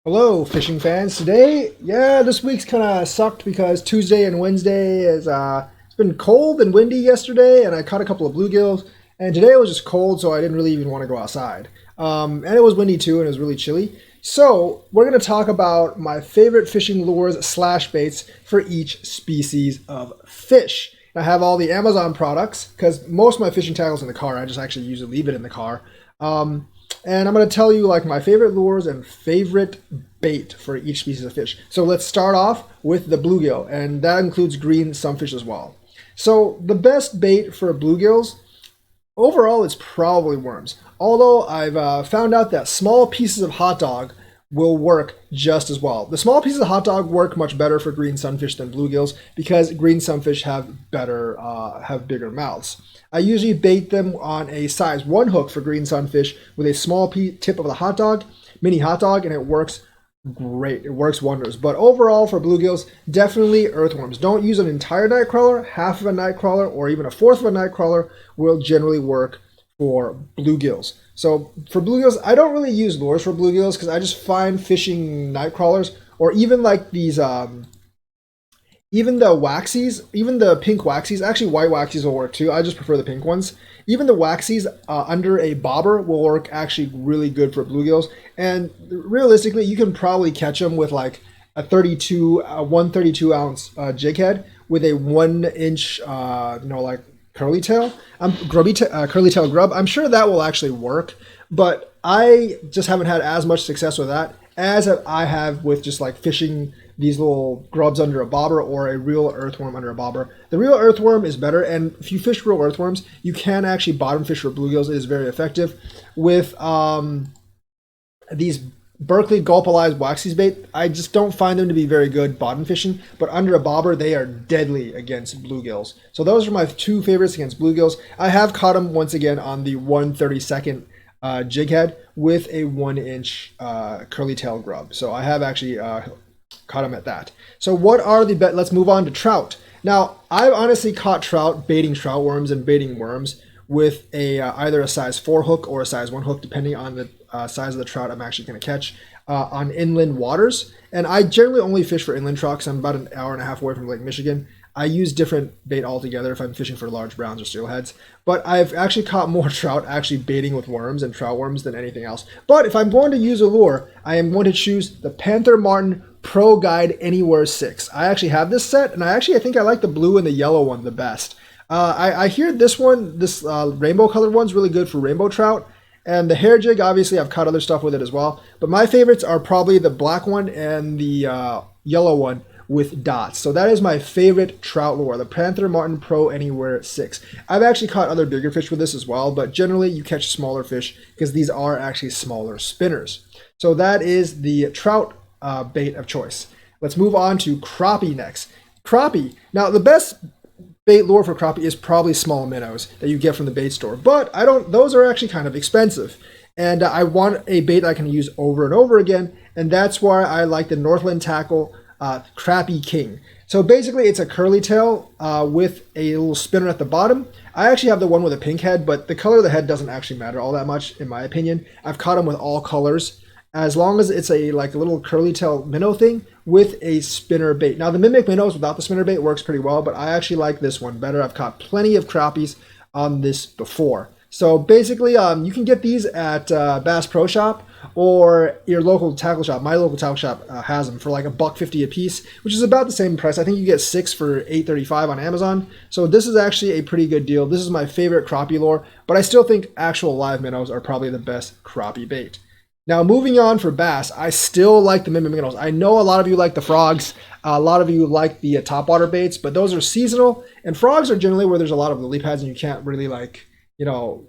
Hello, fishing fans. Today, this week's kind of sucked because Tuesday and Wednesday is it's been cold and windy yesterday, and I caught a couple of bluegills. And today it was just cold, so I didn't really even want to go outside. And it was windy too, and it was really chilly. So we're going to talk about my favorite fishing lures slash baits for each species of fish. I have all the Amazon products because most of my fishing tackle's in the car. I just actually usually leave it in the car. And I'm going to tell you like my favorite lures and favorite bait for each species of fish. So let's start off with the bluegill, and that includes green sunfish as well. So the best bait for bluegills overall is probably worms. Although I've found out that small pieces of hot dog will work just as well. The small pieces of hot dog work much better for green sunfish than bluegills because green sunfish have bigger mouths. I usually bait them on a size 1 hook for green sunfish with a small tip of the hot dog, mini hot dog, and it works great. It works wonders. But overall for bluegills, definitely earthworms. Don't use an entire night crawler. Half of a night crawler or even a fourth of a night crawler will generally work for bluegills. So for bluegills, I don't really use lures for bluegills because I just find fishing night crawlers or even like these even the waxies, even the pink waxies, actually white waxies will work too. I just prefer the pink ones. Even the waxies under a bobber will work actually really good for bluegills. And realistically, you can probably catch them with like a 132 ounce jig head with a 1 inch, like curly tail, curly tail grub. I'm sure that will actually work, but I just haven't had as much success with that as I have with just like fishing these little grubs under a bobber or a real earthworm under a bobber. The real earthworm is better, and if you fish real earthworms, you can actually bottom fish for bluegills. It is very effective. With these Berkeley gulpalized waxies bait, I just don't find them to be very good bottom fishing, but under a bobber, they are deadly against bluegills. So those are my two favorites against bluegills. I have caught them once again on the 1/32 jig head with a 1 inch curly tail grub. So I have actually caught them at that. So what are the let's move on to trout. Now, I've honestly caught trout baiting trout worms and baiting worms with a either a size 4 hook or a size 1 hook, depending on the size of the trout I'm actually going to catch on inland waters. And I generally only fish for inland trout because I'm about an hour and a half away from Lake Michigan. I use different bait altogether if I'm fishing for large browns or steelheads. But I've actually caught more trout actually baiting with worms and trout worms than anything else. But if I'm going to use a lure, I am going to choose the Panther Martin Pro Guide Anywhere 6. I actually have this set, and I think I like the blue and the yellow one the best. I hear this rainbow colored one's really good for rainbow trout. And the hair jig, obviously, I've caught other stuff with it as well. But my favorites are probably the black one and the yellow one with dots. So that is my favorite trout lure, the Panther Martin Pro Anywhere 6. I've actually caught other bigger fish with this as well, but generally you catch smaller fish because these are actually smaller spinners. So that is the trout bait of choice. Let's move on to crappie next. Crappie. Now, the best bait lure for crappie is probably small minnows that you get from the bait store, but those are actually kind of expensive. And I want a bait I can use over and over again, and that's why I like the Northland Tackle Crappie King. So basically it's a curly tail with a little spinner at the bottom. I actually have the one with a pink head, but the color of the head doesn't actually matter all that much in my opinion. I've caught them with all colors as long as it's a little curly tail minnow thing with a spinner bait. Now the mimic minnows without the spinner bait works pretty well, but I actually like this one better. I've caught plenty of crappies on this before. So basically you can get these at Bass Pro Shop or your local tackle shop. My local tackle shop has them for like $1.50 a piece, which is about the same price. I think you get 6 for $8.35 on Amazon. So this is actually a pretty good deal. This is my favorite crappie lure, but I still think actual live minnows are probably the best crappie bait. Now moving on for bass, I still like the mimic minnows. I know a lot of you like the frogs, a lot of you like the topwater baits, but those are seasonal, and frogs are generally where there's a lot of lily pads and you can't really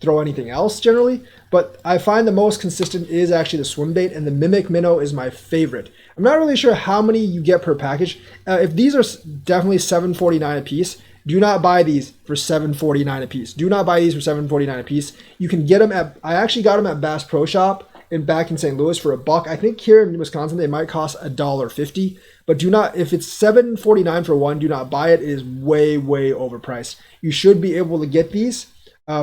throw anything else generally. But I find the most consistent is actually the swim bait, and the mimic minnow is my favorite. I'm not really sure how many you get per package. If these are definitely $7.49 a piece, do not buy these for $7.49 a piece. Do not buy these for $7.49 a piece. You can get them I actually got them at Bass Pro Shop back in St. Louis for $1. I think here in Wisconsin they might cost $1.50, but do not, if it's $7.49 for one, do not buy it. It is way overpriced. You should be able to get these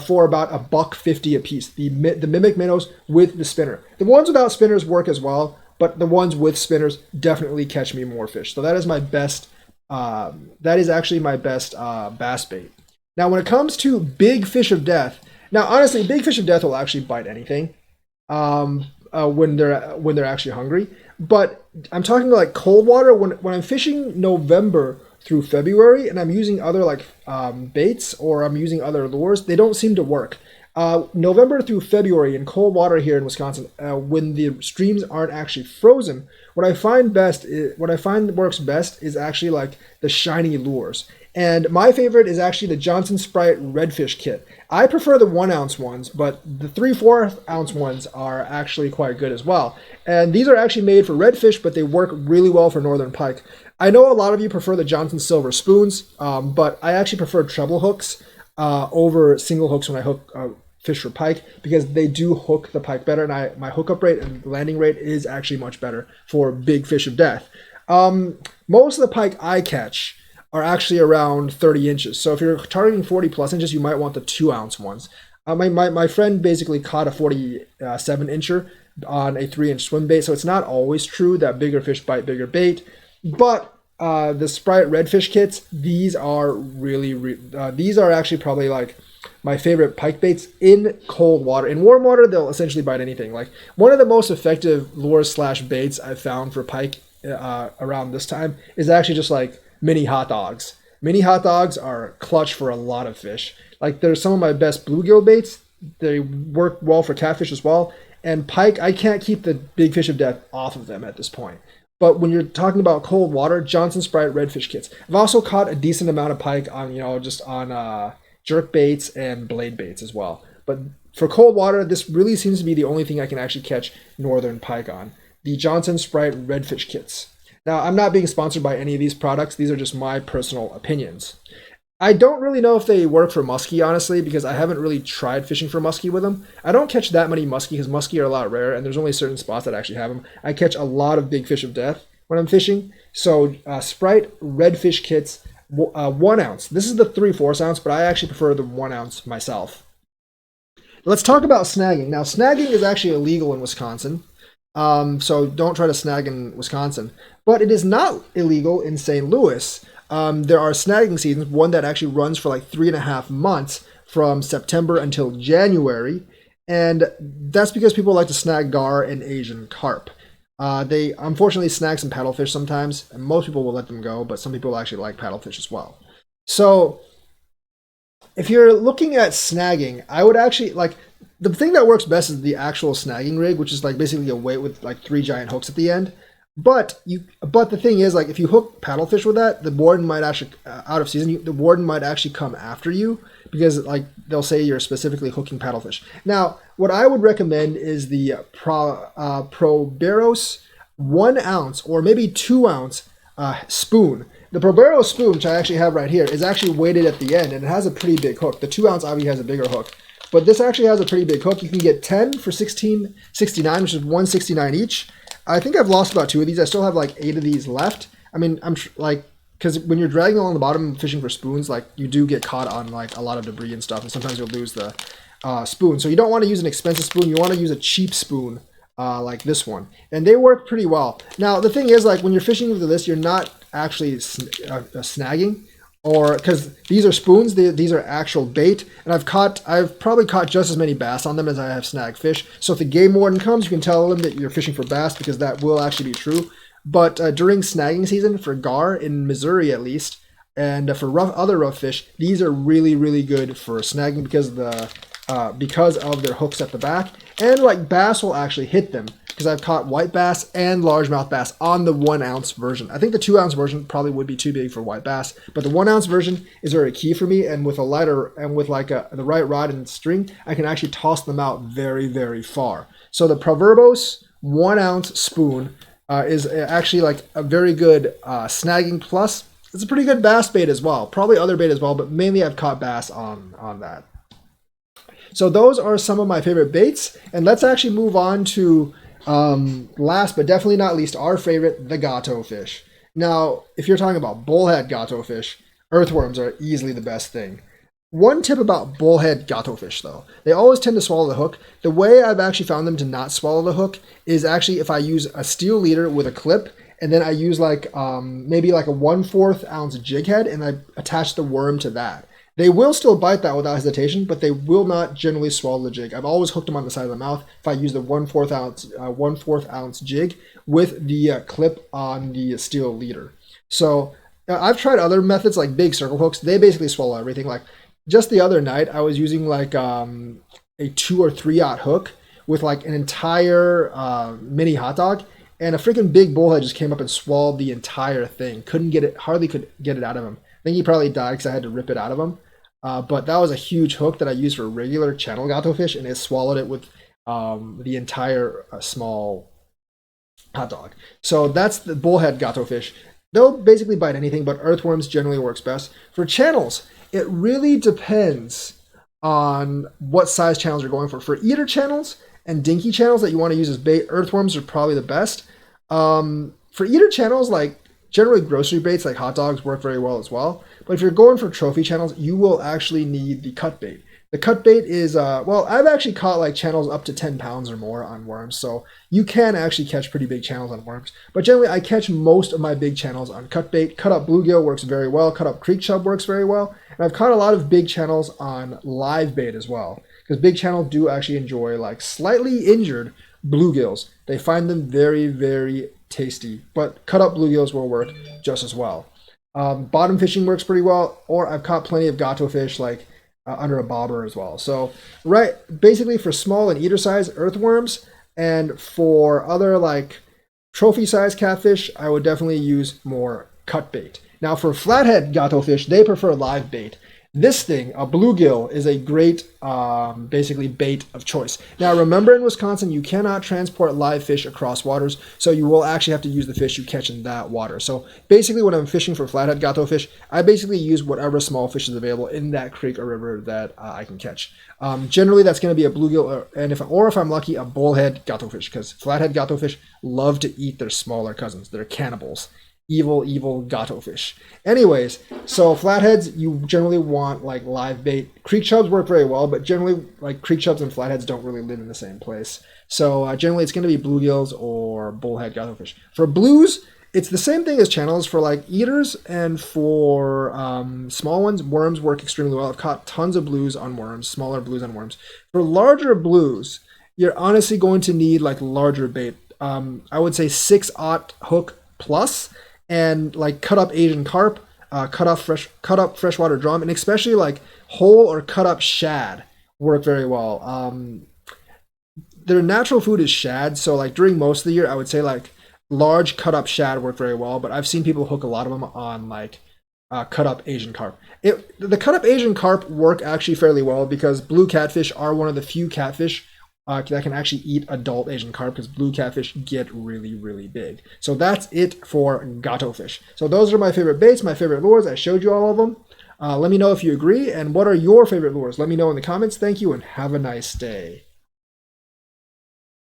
for about $1.50 a piece. The mimic minnows with the spinner. The ones without spinners work as well, but the ones with spinners definitely catch me more fish. So that is my best. That is actually my best bass bait. Now, when it comes to big fish of death, now honestly, big fish of death will actually bite anything when they're actually hungry. But I'm talking like cold water. When I'm fishing November through February and I'm using other like baits or I'm using other lures, they don't seem to work. November through February in cold water here in Wisconsin, when the streams aren't actually frozen, what I find works best is actually like the shiny lures. And my favorite is actually the Johnson Sprite Redfish Kit. I prefer the 1 ounce ones, but the 3/4 ounce ones are actually quite good as well. And these are actually made for redfish, but they work really well for northern pike. I know a lot of you prefer the Johnson Silver Spoons, but I actually prefer treble hooks over single hooks when I hook fish for pike, because they do hook the pike better, and my hookup rate and landing rate is actually much better for big fish of death. Most of the pike I catch are actually around 30 inches. So if you're targeting 40 plus inches, you might want the 2 ounce ones. My friend basically caught a 47 incher on a 3-inch swim bait, so it's not always true that bigger fish bite bigger bait. But the Sprite Redfish kits, these are these are actually probably like my favorite pike baits in cold water. In warm water, they'll essentially bite anything. Like one of the most effective lures / baits I've found for pike around this time is actually just like mini hot dogs. Mini hot dogs are clutch for a lot of fish. Like they're some of my best bluegill baits. They work well for catfish as well. And pike, I can't keep the big fish of death off of them at this point. But when you're talking about cold water, Johnson Sprite Redfish kits. I've also caught a decent amount of pike on, just on jerk baits and blade baits as well. But for cold water, this really seems to be the only thing I can actually catch northern pike on. The Johnson Sprite Redfish kits. Now, I'm not being sponsored by any of these products. These are just my personal opinions. I don't really know if they work for muskie, honestly, because I haven't really tried fishing for muskie with them. I don't catch that many muskie because muskie are a lot rare, and there's only certain spots that actually have them. I catch a lot of big fish of death when I'm fishing. So Sprite Redfish kits, 1 ounce. This is the 3/4 ounce, but I actually prefer the 1 ounce myself. Let's talk about snagging. Now, snagging is actually illegal in Wisconsin. So don't try to snag in Wisconsin. But it is not illegal in St. Louis. There are snagging seasons, one that actually runs for like 3.5 months from September until January. And that's because people like to snag gar and Asian carp. They unfortunately snag some paddlefish sometimes, and most people will let them go, but some people actually like paddlefish as well. So if you're looking at snagging, I would actually like, the thing that works best is the actual snagging rig, which is like basically a weight with like 3 giant hooks at the end. But the thing is, like, if you hook paddlefish with that, the warden might actually out of season. The warden might actually come after you because like they'll say you're specifically hooking paddlefish. Now, what I would recommend is the Proberos 1 ounce or maybe 2 ounce spoon. The Proberos spoon, which I actually have right here, is actually weighted at the end, and it has a pretty big hook. The 2 ounce obviously has a bigger hook, but this actually has a pretty big hook. You can get 10 for $16.69, which is $169 each. I think I've lost about 2 of these. I still have like 8 of these left. I mean, because when you're dragging along the bottom fishing for spoons, like you do get caught on like a lot of debris and stuff, and sometimes you'll lose the spoon. So you don't want to use an expensive spoon. You want to use a cheap spoon like this one, and they work pretty well. Now the thing is, like when you're fishing with this, you're not actually snagging, or because these are spoons, these are actual bait, and I've probably caught just as many bass on them as I have snagged fish. So if the game warden comes, you can tell them that you're fishing for bass, because that will actually be true. But during snagging season for gar in Missouri at least, and for other rough fish, these are really, really good for snagging because of their hooks at the back, and like bass will actually hit them. Because I've caught white bass and largemouth bass on the 1 ounce version. I think the 2 ounce version probably would be too big for white bass, but the 1 ounce version is very key for me. And with a lighter and with like the right rod and string, I can actually toss them out very, very far. So the Proverbos 1 ounce spoon is actually like a very good snagging plus. It's a pretty good bass bait as well. Probably other bait as well, but mainly I've caught bass on that. So those are some of my favorite baits. And let's actually move on to last but definitely not least, our favorite, the gato fish. Now, if you're talking about bullhead gato fish, earthworms are easily the best thing. One tip about bullhead gato fish, though, they always tend to swallow the hook. The way I've actually found them to not swallow the hook is actually if I use a steel leader with a clip, and then I use like maybe like a 1/4 ounce jig head, and I attach the worm to that. They will still bite that without hesitation, but they will not generally swallow the jig. I've always hooked them on the side of the mouth if I use the 1/4 ounce jig with the clip on the steel leader. So I've tried other methods like big circle hooks. They basically swallow everything. Like just the other night, I was using like a 2 or 3/0 hook with like an entire mini hot dog, and a freaking big bullhead just came up and swallowed the entire thing. Couldn't get it, hardly could get it out of him. I think he probably died because I had to rip it out of him. But that was a huge hook that I used for regular channel gato fish, and it swallowed it with the entire small hot dog. So that's the bullhead gato fish. They'll basically bite anything, but earthworms generally works best. For channels, it really depends on what size channels you're going for. For eater channels and dinky channels that you want to use as bait, earthworms are probably the best. For eater channels, like generally grocery baits like hot dogs work very well as well. But if you're going for trophy channels, you will actually need the cut bait. The cut bait is, well, I've actually caught like channels up to 10 pounds or more on worms. So you can actually catch pretty big channels on worms. But generally, I catch most of my big channels on cut bait. Cut up bluegill works very well. Cut up creek chub works very well. And I've caught a lot of big channels on live bait as well. Because big channels do actually enjoy like slightly injured bluegills. They find them very, very tasty. But cut up bluegills will work just as well. Bottom fishing works pretty well, or I've caught plenty of gato fish like under a bobber as well. So basically for small and eater size earthworms, and for other like trophy size catfish, I would definitely use more cut bait. Now for flathead gato fish, they prefer live bait. This thing, a bluegill, is a great basically bait of choice. Now remember, in Wisconsin, you cannot transport live fish across waters, so you will actually have to use the fish you catch in that water. So basically when I'm fishing for flathead gato fish, I basically use whatever small fish is available in that creek or river that I can catch. Generally that's going to be a bluegill, and if I'm lucky, a bullhead gato fish, because flathead gato fish love to eat their smaller cousins. They're cannibals. Evil gato fish. Anyways, so flatheads, you generally want like live bait. Creek chubs work very well, but generally like creek chubs and flatheads don't really live in the same place. So generally it's going to be bluegills or bullhead gato fish. For blues, it's the same thing as channels. For like eaters and for small ones, worms work extremely well. I've caught tons of blues on worms, smaller blues on worms. For larger blues, you're honestly going to need like larger bait. I would say 6/0 hook plus, and like cut up Asian carp, cut up freshwater drum, and especially like whole or cut up shad work very well. Their natural food is shad, so like during most of the year, I would say like large cut up shad work very well. But I've seen people hook a lot of them on like cut up Asian carp. The cut up Asian carp work actually fairly well because blue catfish are one of the few catfish that can actually eat adult Asian carp, because blue catfish get really, really big. So that's it for gato fish. So those are my favorite baits, my favorite lures. I showed you all of them. Let me know if you agree, and what are your favorite lures? Let me know in the comments. Thank you, and have a nice day.